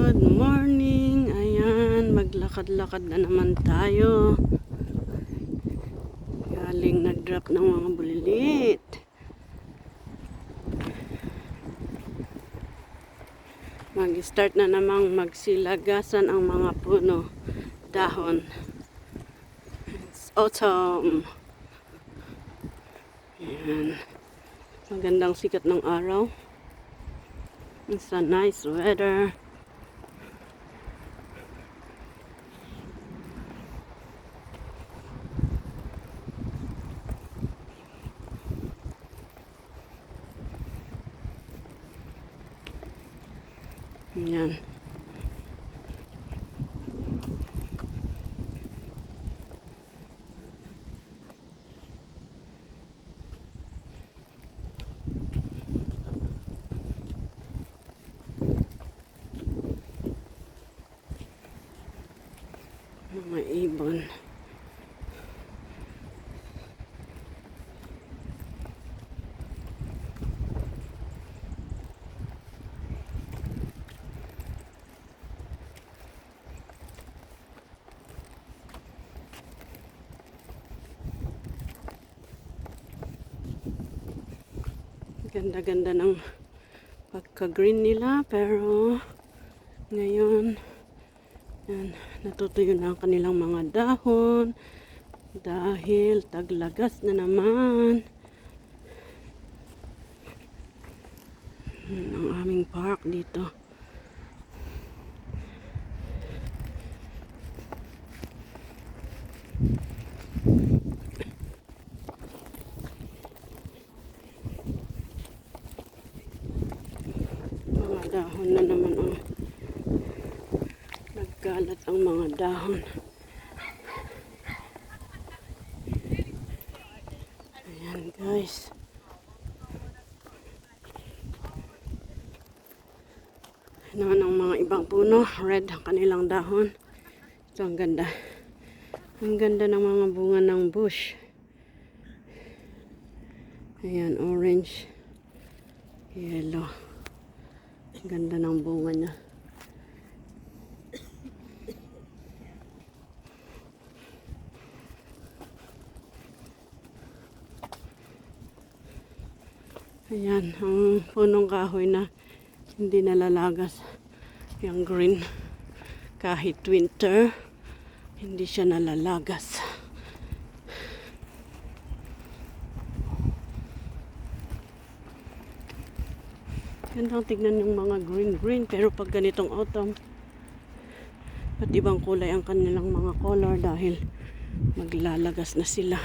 Good morning. Ayan, maglakad-lakad na naman tayo. Galing nag-drop ng mga bulilit. Mag-start na namang magsilagasan ang mga puno, dahon. It's autumn. Ayan. Magandang sikat ng araw. It's a nice weather. Ayan. Mga ibon. Ganda-ganda ng pagka-green nila, pero ngayon yan, natutuyo na ang kanilang mga dahon dahil taglagas na naman. Yan ang aming park dito. Mga dahon na naman ang nagkalat ang mga dahon. Ayan guys. Naman ang mga ibang puno, red ang kanilang dahon. Ito ang ganda. Ang ganda ng mga bunga ng bush. Ayan, orange, yellow. Ang ganda ng bunga niya. Ayan, ang punong kahoy na hindi nalalagas. Yung green, kahit winter, hindi siya nalalagas. Gandang tignan yung mga green, pero pag ganitong autumn, at ibang kulay ang kanilang mga color dahil maglalagas na sila.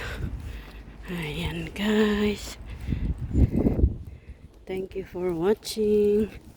Ayan guys. Thank you for watching.